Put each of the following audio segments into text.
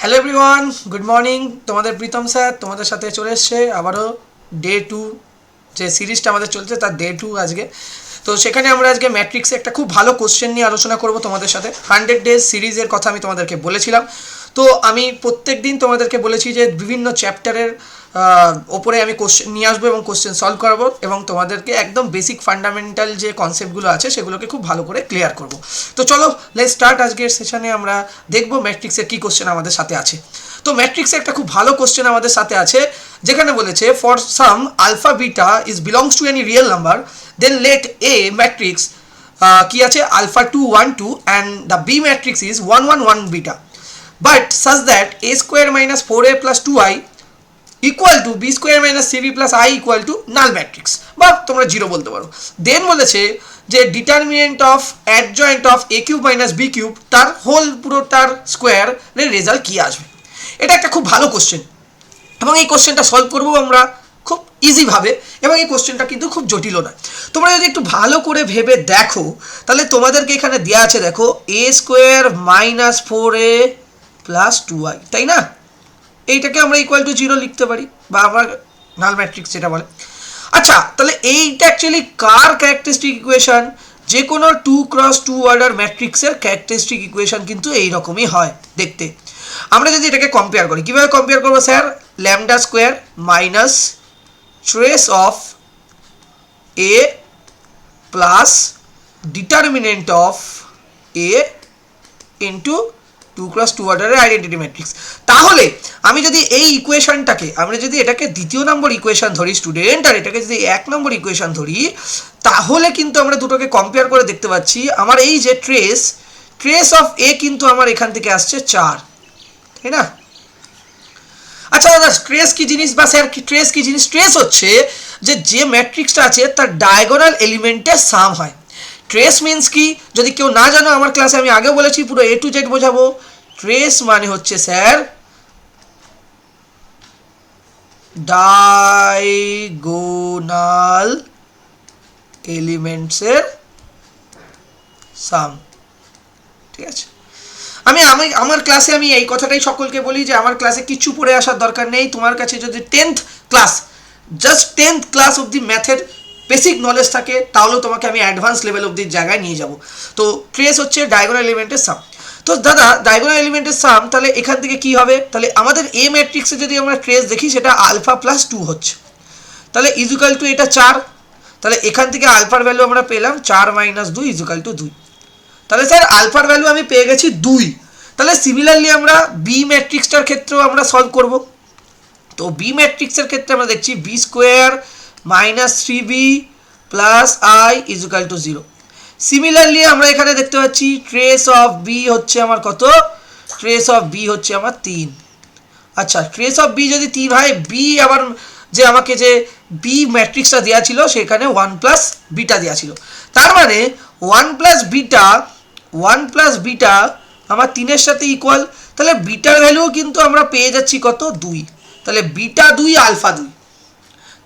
Hello everyone, good morning. তোমাদের Pritam sir তোমাদের সাথে চলে এসছে আবারও ডে 2 যে সিরিজটা আমাদের চলছে তার ডে 2 আজকে। তো সেখানে আমরা আজকে ম্যাট্রিক্সে একটা খুব ভালো কোশ্চেন নিয়ে আলোচনা করব তোমাদের সাথে। 100 ডেজ সিরিজের কথা আমি তোমাদেরকে বলেছিলাম। তো আমি প্রত্যেক দিন তোমাদেরকে বলেছি যে বিভিন্ন চ্যাপ্টারের ওপরে আমি কোশ্চেন নিয়ে আসবো এবং কোশ্চেন সলভ করবো এবং তোমাদেরকে একদম বেসিক ফান্ডামেন্টাল যে কনসেপ্টগুলো আছে সেগুলোকে খুব ভালো করে ক্লিয়ার করব। তো চলো লেটস স্টার্ট। আজকের সেশনে আমরা দেখবো ম্যাট্রিক্সের কী কোশ্চেন আমাদের সাথে আছে। তো ম্যাট্রিক্সে একটা খুব ভালো কোশ্চেন আমাদের সাথে আছে, যেখানে বলেছে for some alpha beta is belongs to any real number then let A matrix কি আছে alpha 2 1 2 and the B matrix is 1 1 1 beta but such that a square minus 4a plus 2i equal to b square minus cb plus i equal to null matrix বা তোমরা zero বলতে পারো। দেন বলেছে যে determinant of adjoint of a cube minus b cube তার whole পুরোটার স্কোয়ারের result কী আসবে। এটা একটা খুব ভালো কোশ্চেন এবং এই কোশ্চেনটা সলভ করবো আমরা খুব ইজিভাবে এবং এই কোশ্চেনটা কিন্তু খুব জটিলও নয়। তোমরা যদি একটু ভালো করে ভেবে দেখো তাহলে তোমাদেরকে এখানে দেওয়া আছে, দেখো a square minus 4a plus 2i, তাই না? এইটাকে আমরা ইকুয়াল টু জিরো লিখতে পারি বা আমার নাল ম্যাট্রিক্স যেটা বলে। আচ্ছা, তাহলে এইটা অ্যাকচুয়ালি কার ক্যারেক্টারিস্টিক ইকুয়েশন? যে কোনো 2x2 অর্ডার ম্যাট্রিক্সের ক্যারেক্টারিস্টিক ইকুয়েশন কিন্তু এইরকমই হয় দেখতে। আমরা যদি এটাকে কম্পেয়ার করি, কীভাবে কম্পেয়ার করবো sir? Lambda square minus trace of A plus determinant of A into 2x2 অর্ডারের আইডেন্টিটি ম্যাট্রিক্স। তাহলে আমি যদি এই ইকুয়েশনটাকে, আমরা যদি এটাকে দ্বিতীয় নম্বর ইকুয়েশন ধরি স্টুডেন্ট, আর এটাকে যদি 1 নম্বর ইকুয়েশন ধরি, তাহলে কিন্তু আমরা দুটোকে কম্পেয়ার করে দেখতে পাচ্ছি আমার এই যে ট্রেস অফ এ কিন্তু আমার এখান থেকে আসছে 4, তাই না? আচ্ছা দাদা, ট্রেস কি জিনিস বা স্যার ট্রেস কি জিনিস? ট্রেস হচ্ছে যে ম্যাট্রিক্সটা আছে তার ডায়াগোনাল এলিমেন্টের সাম হয়। ট্রেস মিন্স কি, যদি কেউ না জানো, আমার ক্লাসে আমি আগে বলেছি, পুরো A to Z বোঝাবো। ট্রেস মানে হচ্ছে স্যার ডায়াগোনাল এলিমেন্টসের সাম, ঠিক আছে? আমি আমার ক্লাসে আমি এই কথাটাই সকলকে বলি যে আমার ক্লাসে কিচ্ছু পড়ে আসার দরকার নেই। তোমার কাছে যদি 10th class, just 10th class অবধি ম্যাথের বেসিক নলেজ থাকে, তাহলেও তোমাকে আমি অ্যাডভান্স লেভেল অবধি জায়গায় নিয়ে যাব। তো ট্রেস হচ্ছে ডায়াগোনাল এলিমেন্টের সাম। তো দাদা ডায়াগোনাল এলিমেন্টের সাম, তাহলে এখান থেকে কি হবে? তাহলে আমাদের এ ম্যাট্রিক্সে যদি আমরা ট্রেস দেখি সেটা আলফা প্লাস 2 হচ্ছে, তাহলে ইজুকাল টু এটা 4। তাহলে এখান থেকে আলফার ভ্যালু আমরা পেলাম 4 মাইনাস 2 ইজুকাল টু 2। তাহলে স্যার আলফার ভ্যালু আমি পেয়ে গেছি 2। তাহলে সিমিলারলি আমরা বি ম্যাট্রিক্সটার ক্ষেত্রেও আমরা সলভ করব। তো বি ম্যাট্রিক্সের ক্ষেত্রে আমরা দেখছি B square minus 3b plus I equal to 0। Similarly আমরা এখানে দেখতে পাচ্ছি ট্রেস অফ বি হচ্ছে আমার কত? ট্রেস অফ বি হচ্ছে আমার 3। আচ্ছা, ট্রেস অফ বি যদি 3 হয়, বি আবার যে আমাকে যে বি ম্যাট্রিক্সটা দেওয়া ছিল সেখানে 1 প্লাস বিটা দেওয়া ছিল, তার মানে 1 প্লাস বিটা আমার 3-এর সাথে ইকুয়াল। তাহলে বিটার ভ্যালুও কিন্তু আমরা পেয়ে যাচ্ছি কত? 2। তাহলে বিটা 2 আলফা 2,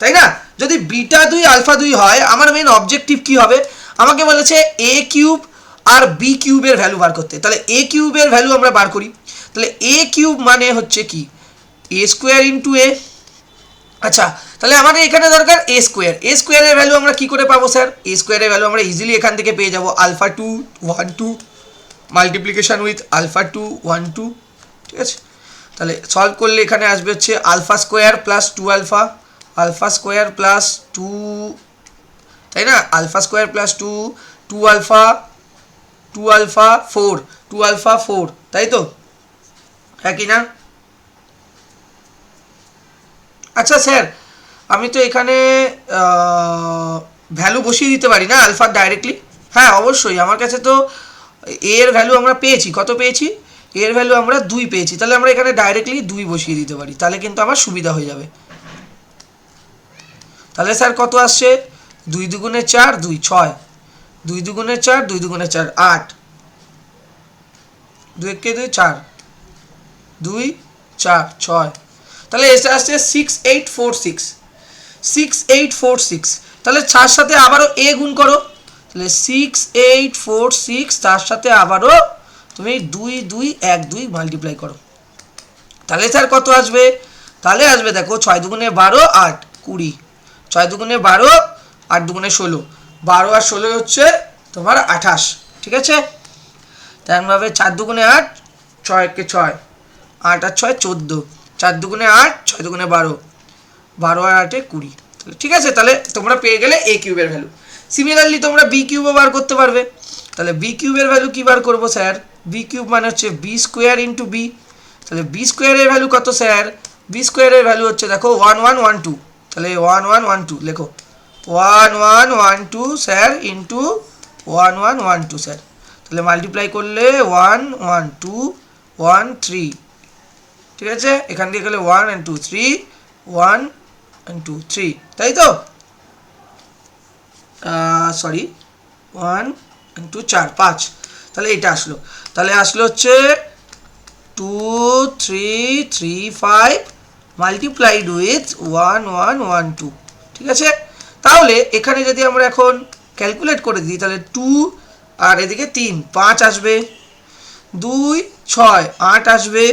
তাই না? যদি বিটা 2 আলফা 2 হয়, আমার মেন অবজেক্টিভ কি হবে? আমাকে বলেছে এ কিউব আর বি কিউবের ভ্যালু বার করতে। তাহলে এ কিউবের ভ্যালু আমরা বার করি। তাহলে এ কিউব মানে হচ্ছে কি? এ স্কোয়ার ইন্টু এ। আচ্ছা, তাহলে আমাদের এখানে দরকার এ স্কোয়ার। এ স্কোয়ারের ভ্যালু আমরা কি করে পাবো স্যার? এ স্কোয়ারের ভ্যালু আমরা ইজিলি এখান থেকে পেয়ে যাবো আলফা 2 1 2 মাল্টিপ্লিকেশন উইথ আলফা 2 1 2, ঠিক আছে? তাহলে সলভ করলে এখানে আসবে হচ্ছে alpha square plus 2 alpha, alpha square plus 2, তাই না? Alpha square plus 2 2 alpha 4 2 alpha 4, তাই তো? হ্যাঁ কি না? আচ্ছা স্যার, আমি তো এখানে ভ্যালু বসিয়ে দিতে পারি না আলফার ডাইরেক্টলি? হ্যাঁ অবশ্যই, আমার কাছে তো এর ভ্যালু আমরা পেয়েছি, কত পেয়েছি? এর ভ্যালু আমরা 2 পেয়েছি। তাহলে আমরা এখানে ডাইরেক্টলি 2 বসিয়ে দিতে পারি, তাহলে কিন্তু আমার সুবিধা হয়ে যাবে। তাহলে স্যার কত আসছে? 2 দুগুণে 4 2 6, 2 দুগুণে 4 2 দুগুণে 4 8, 2 একে 2 4 2 4 6। তাহলে এসে আসছে 6846। তাহলে 4 সাথে আবারও এ গুণ করো, তাহলে 6846, তার সাথে আবারও তুমি 2 2 1 2 মাল্টিপ্লাই করো। তাহলে স্যার কত আসবে? তাহলে আসবে দেখো 6 দুগুণে 12, 8 20, 6 দুগুণে 12, 8 দুগুণে 16, 12 আর 16 হচ্ছে তোমার 28, ঠিক আছে। তেমনভাবে 4 দুগুণে 8, 6 একে 6, 8 আর 6 14, 4 দুগুণে 8, 6 দুগুণে 12, 12 আর 8 20, ঠিক আছে। তাহলে তোমরা পেয়ে গেলে এ কিউবের ভ্যালু। সিমিলারলি তোমরা বি কিউবও বার করতে পারবে। তাহলে বি কিউবের ভ্যালু কী বার করবো স্যার? বি কিউব মানে হচ্ছে বি স্কোয়ার ইন্টু বি। তাহলে বি স্কোয়ারের ভ্যালু কত স্যার? বি স্কোয়ারের ভ্যালু হচ্ছে দেখো 1112, তাহলে 1112 লেখো, 1112 স্যার ইন্টু 1112 স্যার। তাহলে মাল্টিপ্লাই করলে 11213, ঠিক আছে। এখান দিয়ে গেলে 1 and 2 3, 1 and 2 3, তাই তো? সরি 1 and 2 4 5, তাহলে এটা আসলো। তাহলে আসলো হচ্ছে 2335 মাল্টিপ্লাইড উইথ 1112, ঠিক আছে। তাহলে এখানে যদি আমরা এখন ক্যালকুলেট করে দিই তাহলে 2 আর এদিকে 3 5 আসবে, 2 6 8 আসবে,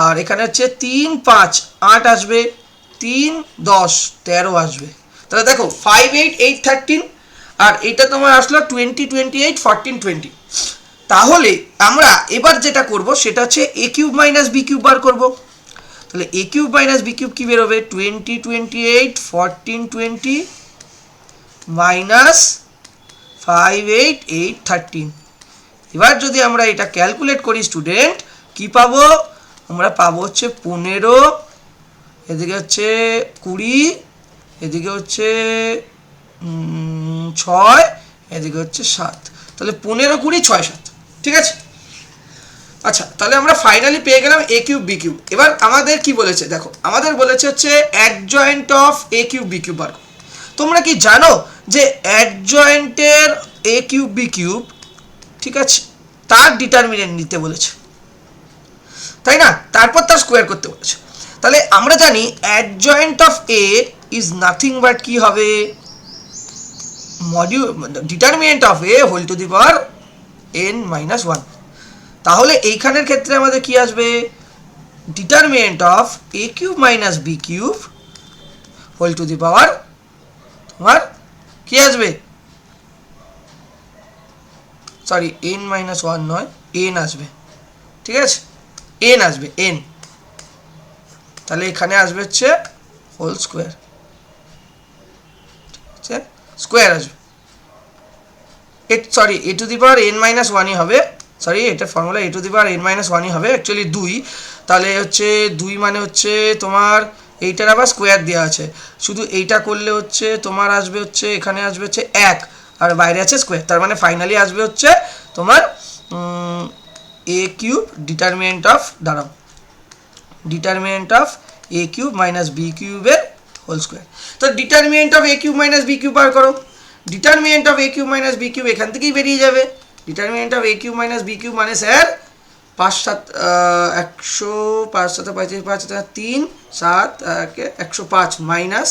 আর এখানে হচ্ছে 3 5 8 আসবে, 3 10 13 আসবে। তাহলে দেখো 5 8 8 13, আর এটা তোমার আসলো 20 28 14 20। তাহলে আমরা এবার যেটা করব সেটা হচ্ছে এ কিউব মাইনাস বি কিউব বার করব। তাহলে এ কিউব মাইনাস বি কিউব কী বেরোবে? 20 28 14 20 মাইনাস 5 8 8 13। এবার যদি আমরা এটা ক্যালকুলেট করি স্টুডেন্ট, কি পাবো? আমরা পাবো হচ্ছে 15, এদিকে হচ্ছে 20, এদিকে হচ্ছে 6, এদিকে হচ্ছে 7। তাহলে 15 20 6 7, ঠিক আছে। আচ্ছা, তাহলে আমরা ফাইনালি পেয়ে গেলাম এ কিউব বি কিউব। এবার আমাদের কি বলেছে দেখো, আমাদের বলেছে হচ্ছে adjoint of A cube B cube bar. তোমরা কি জানো যে অ্যাডজয়েন্টের এ কিউব বি কিউব, ঠিক আছে, তার ডিটারমিনেন্ট নিতে বলেছে, তাই না? তারপর তার স্কোয়ার করতে বলেছে। তাহলে আমরা জানি adjoint of A is nothing but কি হবে? Determinant of A whole to the power n-1। তাহলে এইখানের ক্ষেত্রে আমাদের কি আসবে? Determinant of A cube minus B cube whole to the power তোমার কি আসবে? সরি n-1 নয়, n আসবে, ঠিক আছে, n আসবে, n। তাহলে এখানে আসবে হচ্ছে হোল স্কোয়ার, ঠিক আছে, স্কোয়ার আসবে। সরি এ টু দি পাওয়ার n-1ই হবে, সরি এটার ফর্মুলা এ টু দি পাওয়ার n-1ই হবে, অ্যাকচুয়ালি 2। তাহলে হচ্ছে 2 মানে হচ্ছে তোমার এইটার আবার স্কোয়ার দেওয়া আছে, শুধু এইটা করলে হচ্ছে তোমার আসবে হচ্ছে এখানে আসবে হচ্ছে 1, আর বাইরে আছে স্কোয়ার। তার মানে ফাইনালি আসবে হচ্ছে তোমার এ কিউব ডিটারমিনেন্ট অফ, দাঁড়াও, determinant of A cube minus B কিউবের হোল স্কোয়ার। তো determinant of A cube minus B cube bar করো। Determinant of A cube minus B cube এখান থেকেই বেরিয়ে যাবে। Determinant of A cube minus B cube মানে sir 5 7 100, 5 7 35, 5 7 3 7 105 minus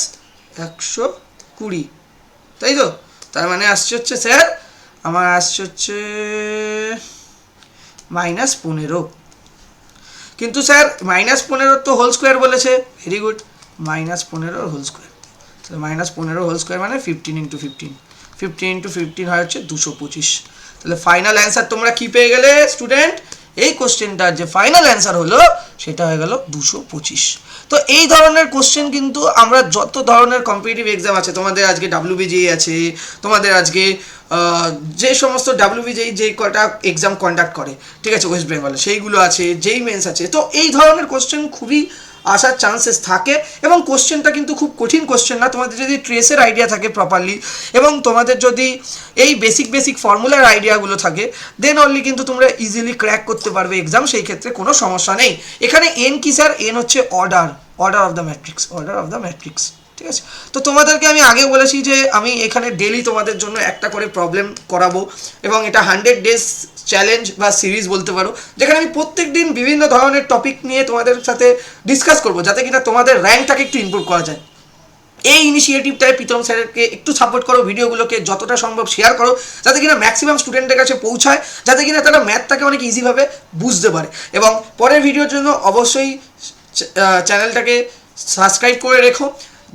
120, তাই তো? তার মানে আসছে হচ্ছে স্যার আমার আসছে হচ্ছে -15। কিন্তু স্যার -15 তো হোল স্কোয়ার বলেছে, ভেরি গুড, -15 হোল স্কোয়ার। তাহলে -15 হোল স্কোয়ার মানে 15 × 15, 15 × 15 হয় হচ্ছে 225। তাহলে ফাইনাল অ্যান্সার তোমরা কি পেয়ে গেলে স্টুডেন্ট? এই কোশ্চেনটার যে ফাইনাল অ্যান্সার হলো সেটা হয়ে গেল 225। তো এই ধরনের কোশ্চেন কিন্তু আমরা যত ধরনের কম্পিটিটিভ এক্সাম আছে, তোমাদের আজকে WBJEE আছে, তোমাদের আজকে যে সমস্ত WBJEE যে কটা এক্সাম কন্ডাক্ট করে, ঠিক আছে, ওয়েস্ট বেঙ্গলে সেইগুলো আছে, যেই মেন্স আছে, তো এই ধরনের কোশ্চেন খুবই আসার চান্সেস থাকে। এবং কোশ্চেনটা কিন্তু খুব কঠিন কোশ্চেন না, তোমাদের যদি ট্রেসের আইডিয়া থাকে প্রপারলি, এবং তোমাদের যদি এই বেসিক ফর্মুলার আইডিয়াগুলো থাকে, দেন অনলি কিন্তু তোমরা ইজিলি ক্র্যাক করতে পারবে এক্সাম, সেই ক্ষেত্রে কোনো সমস্যা নেই। এখানে এন কি স্যার? এন হচ্ছে অর্ডার অফ দ্য ম্যাট্রিক্স, ঠিক আছে। তো তোমাদেরকে আমি আগে বলেছি যে আমি এখানে ডেলি তোমাদের জন্য একটা করে প্রবলেম করাবো, এবং এটা 100 ডেজ চ্যালেঞ্জ বা সিরিজ বলতে পারো, যেখানে আমি প্রত্যেক দিন বিভিন্ন ধরনের টপিক নিয়ে তোমাদের সাথে ডিসকাস করবো, যাতে কিনা তোমাদের র্যাঙ্কটাকে একটু ইমপ্রুভ করা যায়। এই ইনিশিয়েটিভটায় প্রীতম স্যারকে একটু সাপোর্ট করো, ভিডিওগুলোকে যতটা সম্ভব শেয়ার করো, যাতে কিনা ম্যাক্সিমাম স্টুডেন্টের কাছে পৌঁছায়, যাতে কিনা তারা ম্যাথটাকে অনেক ইজিভাবে বুঝতে পারে। এবং পরের ভিডিওর জন্য অবশ্যই চ্যানেলটাকে সাবস্ক্রাইব করে রেখো,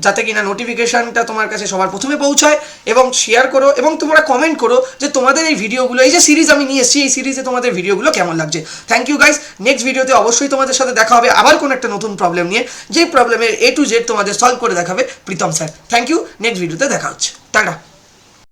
যাতে কিনা নোটিফিকেশানটা তোমার কাছে সবার প্রথমে পৌঁছায়। এবং শেয়ার করো এবং তোমরা কমেন্ট করো যে তোমাদের এই ভিডিওগুলো, এই যে সিরিজ আমি নিয়ে এসেছি, এই সিরিজে তোমাদের ভিডিওগুলো কেমন লাগছে। Thank you guys. নেক্সট ভিডিওতে অবশ্যই তোমাদের সাথে দেখা হবে আবার কোনো একটা নতুন প্রবলেম নিয়ে, যে প্রবলেমের A to Z তোমাদের সলভ করে দেখাবে Pritam sir. Thank you, next ভিডিওতে দেখা হচ্ছে, টাটা।